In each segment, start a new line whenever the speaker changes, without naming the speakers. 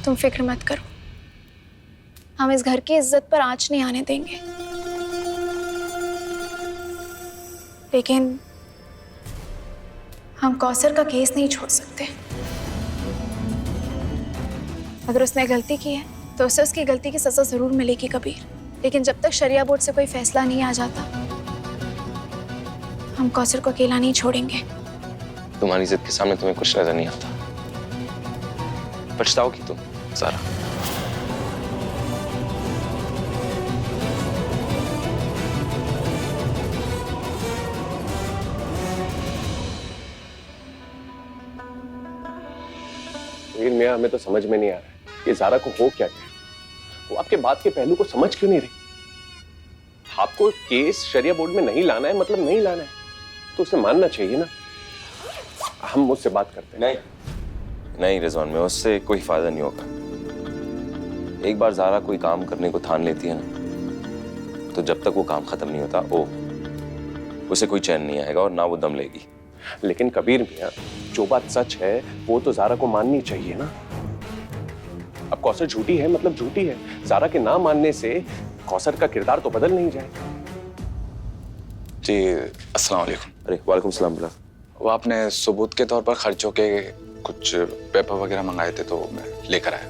तुम फिक्र मत करो, हम इस घर की इज्जत पर आंच नहीं आने देंगे। लेकिन हम कौसर का केस नहीं छोड़ सकते। अगर उसने गलती की है तो उसे उसकी गलती की सजा जरूर मिलेगी कबीर, लेकिन जब तक शरिया बोर्ड से कोई फैसला नहीं आ जाता हम कौसर को अकेला नहीं छोड़ेंगे।
तुम्हारी जिद के सामने तुम्हें कुछ नजर नहीं आता। पछताओगी तुम सारा।
लेकिन मियां, हमें तो समझ में नहीं आ रहा है कि ज़ारा को हो क्या गया। वो आपके बात के पहलू को समझ क्यों नहीं रही? आपको केस शरिया बोर्ड में नहीं लाना है, मतलब नहीं लाना है, तो उसे मानना चाहिए ना। हम उससे बात करते हैं।
नहीं रिजवान, में उससे कोई फायदा नहीं होगा। एक बार ज़ारा कोई काम करने को ठान लेती है ना, तो जब तक वो काम खत्म नहीं होता उसे कोई चैन नहीं आएगा और ना वो दम लेगी।
लेकिन कबीर मियां, जो बात सच है वो तो ज़ारा को माननी चाहिए ना। अब कौसर झूठी है मतलब झूठी है। ज़ारा के ना मानने से कौसर का किरदार तो बदल नहीं जाए।
जी अस्सलाम वालेकुम।
अरे वालेकुम सलाम। बिला,
वो आपने सबूत के तौर पर खर्चों के कुछ पेपर वगैरह मंगाए थे तो मैं लेकर आया।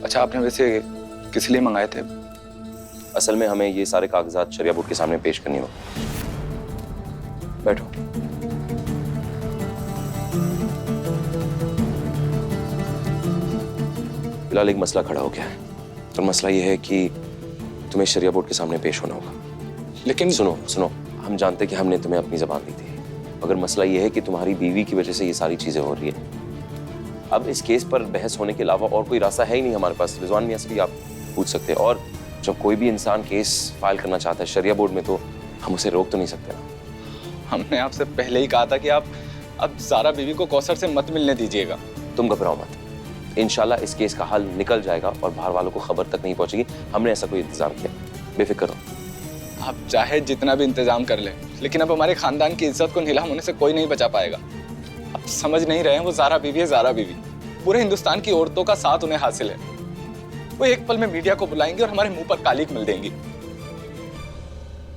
अच्छा, आपने वैसे किस लिए मंगाए थे?
असल में हमें ये सारे कागजात शरिया बोर्ड के सामने पेश करने होंगे। बैठो। फिलहाल एक मसला खड़ा हो गया है, और मसला ये है कि तुम्हें शरिया बोर्ड के सामने पेश होना होगा।
लेकिन
सुनो, हम जानते कि हमने तुम्हें अपनी जबान दी थी, मगर मसला ये है कि तुम्हारी बीवी की वजह से ये सारी चीजें हो रही है। अब इस केस पर बहस होने के अलावा और कोई रास्ता है ही नहीं हमारे पास। रिजवान मियां से भी आप पूछ सकते हैं, और जब कोई भी इंसान केस फाइल करना चाहता है शरिया बोर्ड में, तो हम उसे रोक तो नहीं सकते ना।
हमने आपसे पहले ही कहा था कि आप अब ज़ारा बीवी को कौसर से मत मिलने दीजिएगा।
तुम घबराओ मत, इंशाल्लाह इस केस का हल निकल जाएगा और बाहर वालों को खबर तक नहीं पहुंचेगी। हमने ऐसा कोई इंतजाम किया, बेफिक्र रहो।
आप चाहे जितना भी इंतजाम कर लें, लेकिन अब हमारे खानदान की इज्जत को नीलाम होने से कोई नहीं बचा पाएगा। आप समझ नहीं रहे हैं, वो ज़ारा बीवी है, ज़ारा बीवी। पूरे हिंदुस्तान की औरतों का साथ उन्हें हासिल है। वो एक पल में मीडिया को बुलाएंगे और हमारे मुंह पर कालिक मिल देंगी।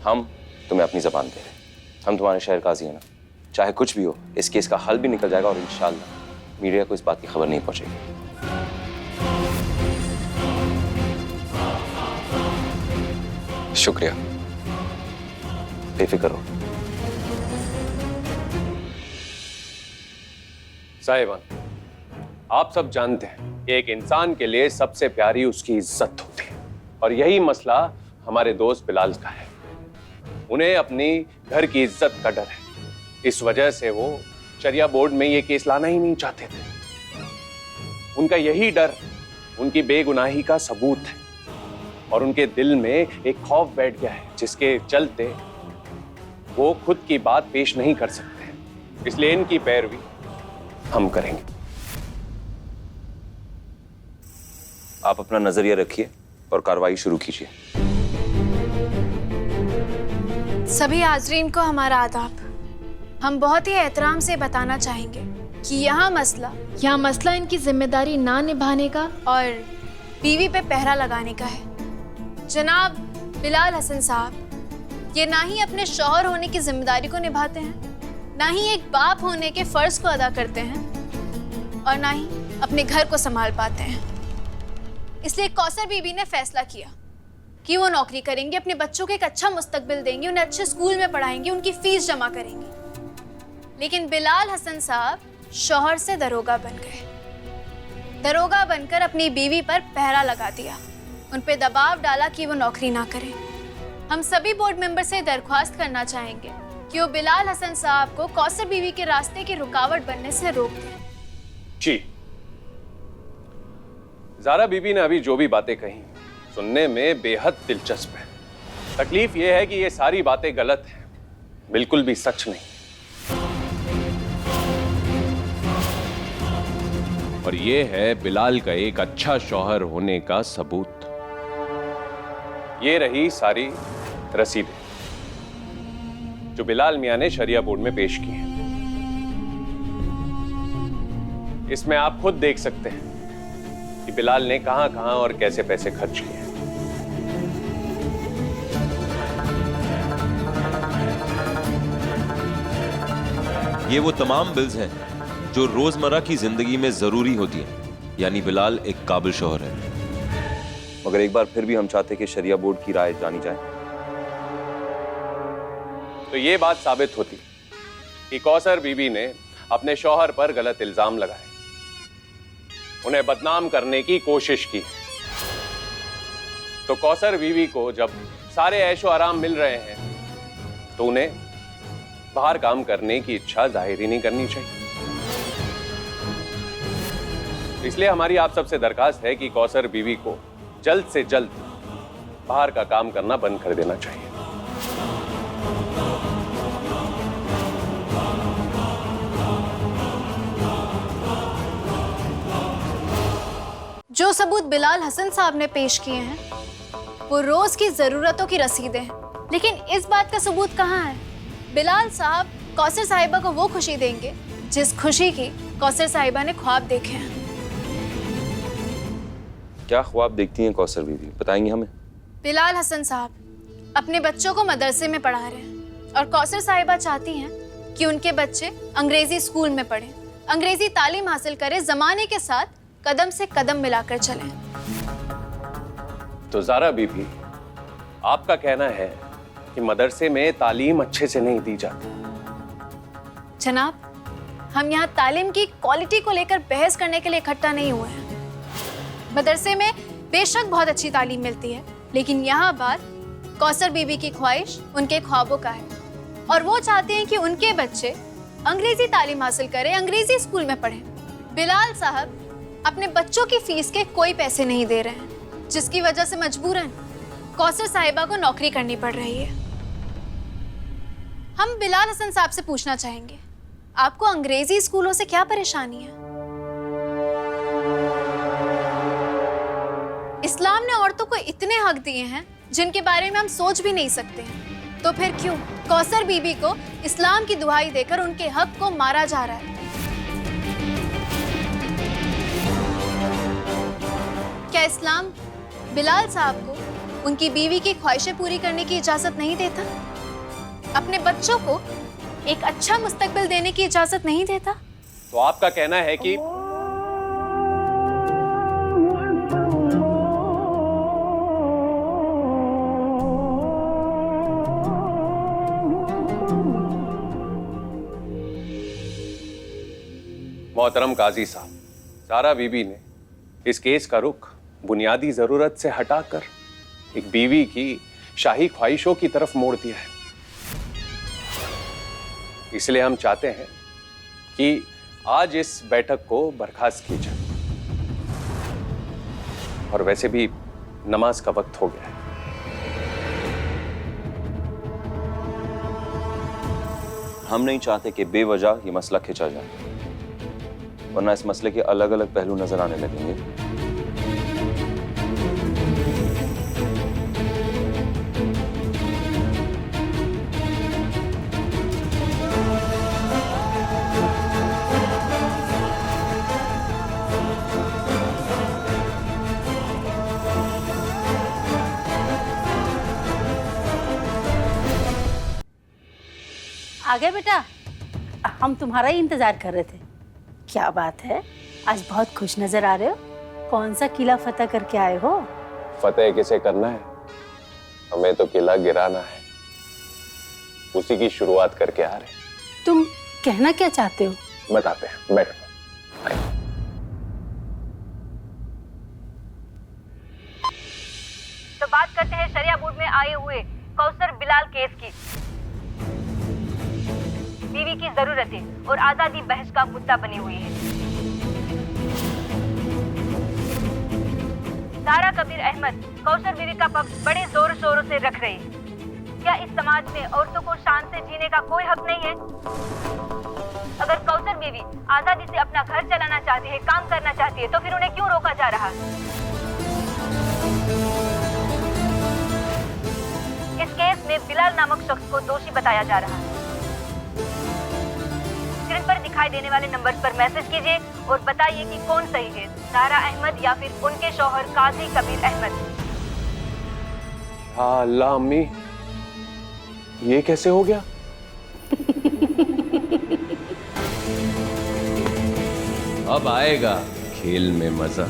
हम तुम्हें अपनी जबान दे रहे हैं, हम तुम्हारे शहर काजी हैं ना। चाहे कुछ भी हो, इस केस का हल भी निकल जाएगा और इंशाल्लाह मीडिया को इस बात की खबर नहीं पहुंचेगी।
शुक्रिया।
बेफिक्र हो।
साहिबान, आप सब जानते हैं कि एक इंसान के लिए सबसे प्यारी उसकी इज्जत होती है, और यही मसला हमारे दोस्त बिलाल का है। उन्हें अपनी घर की इज्जत का डर है, इस वजह से वो शरिया बोर्ड में ये केस लाना ही नहीं चाहते थे। उनका यही डर उनकी बेगुनाही का सबूत है, और उनके दिल में एक खौफ बैठ गया है जिसके चलते वो खुद की बात पेश नहीं कर सकते। इसलिए इनकी पैरवी हम करेंगे।
आप अपना नजरिया रखिए और कार्रवाई शुरू कीजिए।
सभी हाजरीन को हमारा आदाब। हम बहुत ही एहतराम से बताना चाहेंगे कि यहाँ मसला इनकी जिम्मेदारी ना निभाने का और बीवी पे पहरा लगाने का है। जनाब बिलाल हसन साहब ये ना ही अपने शौहर होने की जिम्मेदारी को निभाते हैं, ना ही एक बाप होने के फर्ज को अदा करते हैं, और ना ही अपने घर को संभाल पाते हैं। इसलिए कौसर बीबी ने फैसला किया कि वो नौकरी करेंगे, अपने बच्चों को एक अच्छा मुस्तकबिल देंगे, उन्हें अच्छे स्कूल में पढ़ाएंगे, उनकी फीस जमा करेंगे। लेकिन बिलाल हसन साहब शौहर से दरोगा बन गए। दरोगा बनकर अपनी बीवी पर पहरा लगा दिया, उन पे दबाव डाला कि वो नौकरी ना करें। हम सभी बोर्ड मेंबर से दरख्वास्त करना चाहेंगे कि वो बिलाल हसन साहब को कौसर बीवी के रास्ते की रुकावट बनने से रोक दें।
जी, ज़ारा बीबी ने अभी जो भी बातें कही सुनने में बेहद दिलचस्प है। तकलीफ यह है कि ये सारी बातें गलत हैं, बिल्कुल भी सच नहीं। और ये है बिलाल का एक अच्छा शौहर होने का सबूत। ये रही सारी रसीदें जो बिलाल मियां ने शरिया बोर्ड में पेश की हैं। इसमें आप खुद देख सकते हैं कि बिलाल ने कहां कहां और कैसे पैसे खर्च किए।
ये वो तमाम बिल्स हैं जो रोजमर्रा की जिंदगी में जरूरी होती हैं, यानी बिलाल एक काबिल शौहर है। मगर एक बार फिर भी हम चाहते कि शरिया बोर्ड की राय जानी जाए।
तो ये बात साबित होती कि कौसर बीबी ने अपने शौहर पर गलत इल्जाम लगाए, उन्हें बदनाम करने की कोशिश की। तो कौसर बीवी को जब सारे ऐशो आराम मिल रहे हैं तो उन्हें बाहर काम करने की इच्छा जाहिर ही नहीं करनी चाहिए। इसलिए हमारी आप सबसे दरखास्त है कि कौसर बीवी को जल्द से जल्द बाहर का काम करना बंद कर देना चाहिए।
जो सबूत बिलाल हसन साहब ने पेश किए हैं वो रोज की जरूरतों की रसीदें हैं, लेकिन इस बात का सबूत कहाँ है? बिलाल साहब कौसर साहिबा को वो खुशी देंगे जिस खुशी की कौसर साहिबा ने ख्वाब देखे हैं।
क्या ख्वाब देखती हैं कौसर बीवी, बताएंगे हमें?
बिलाल हसन साहब अपने बच्चों को मदरसे में पढ़ा रहे हैं और कौसर साहिबा चाहती हैं कि उनके बच्चे अंग्रेजी स्कूल में पढ़ें, अंग्रेजी तालीम हासिल करें, जमाने के साथ कदम से कदम मिलाकर चलें।
तो ज़ारा बीबी, आपका कहना है कि मदरसे में तालीम अच्छे से नहीं दी जाती।
जनाब, हम यहाँ तालीम की क्वालिटी को लेकर बहस करने के लिए इकट्ठा नहीं हुए हैं। मदरसे में बेशक बहुत अच्छी तालीम मिलती है, लेकिन यहाँ बात कौसर बीबी की ख्वाहिश, उनके ख्वाबों का है और वो चाहते हैं कि उनके बच्चे अंग्रेजी तालीम हासिल करें, अंग्रेजी स्कूल में पढ़ें। बिलाल साहब अपने बच्चों की फीस के कोई पैसे नहीं दे रहे हैं, जिसकी वजह से मजबूरन कौसर साहिबा को नौकरी करनी पड़ रही है। हम बिलाल हसन साहब से पूछना चाहेंगे, आपको अंग्रेजी स्कूलों से क्या परेशानी है? इस्लाम ने औरतों को इतने हक दिए हैं जिनके बारे में हम सोच भी नहीं सकते हैं, तो फिर क्यों कौसर बीबी को इस्लाम की दुहाई देकर उनके हक को मारा जा रहा है? क्या इस्लाम बिलाल साहब को उनकी बीवी की ख्वाहिशें पूरी करने की इजाजत नहीं देता? अपने बच्चों को एक अच्छा मुस्तकबिल देने की इजाजत नहीं देता?
तो आपका कहना है कि मोहतरम काजी साहब, ज़ारा बीबी ने इस केस का रुख बुनियादी जरूरत से हटाकर एक बीवी की शाही ख्वाहिशों की तरफ मोड़ दिया है। इसलिए हम चाहते हैं कि आज इस बैठक को बर्खास्त की जाए, और वैसे भी नमाज का वक्त हो गया है।
हम नहीं चाहते कि बेवजह ये मसला खिंचा जाए, वरना इस मसले के अलग अलग पहलू नजर आने लगेंगे।
आ गए बेटा, हम तुम्हारा ही इंतजार कर रहे थे। क्या बात है, आज बहुत खुश नजर आ रहे हो। कौन सा किला फतेह करके आए हो?
फतेह किसे करना है, हमें तो किला गिराना है, उसी की शुरुआत करके आ रहे।
तुम कहना क्या चाहते हो?
बताते हैं, बैठो।
तो बात करते हैं शरिया बोर्ड में आए हुए कौसर बिलाल केस की। बीवी की जरूरतें और आजादी बहस का मुद्दा बनी हुई है। ज़ारा कबीर अहमद कौसर बीवी का पक्ष बड़े जोर शोरों से रख रही है। क्या इस समाज में औरतों को शान से जीने का कोई हक नहीं है? अगर कौसर बीवी आजादी से अपना घर चलाना चाहती है, काम करना चाहती है, तो फिर उन्हें क्यों रोका जा रहा है? इस केस में बिलाल नामक शख्स को दोषी बताया जा रहा है। स्क्रीन पर दिखा दिखाई देने वाले नंबर्स पर मैसेज कीजिए और बताइए कि कौन सही है, सारा अहमद या फिर उनके शौहर काजी कबीर अहमद।
या अल्लाह अम्मी, ये कैसे हो गया?
अब आएगा खेल में मजा।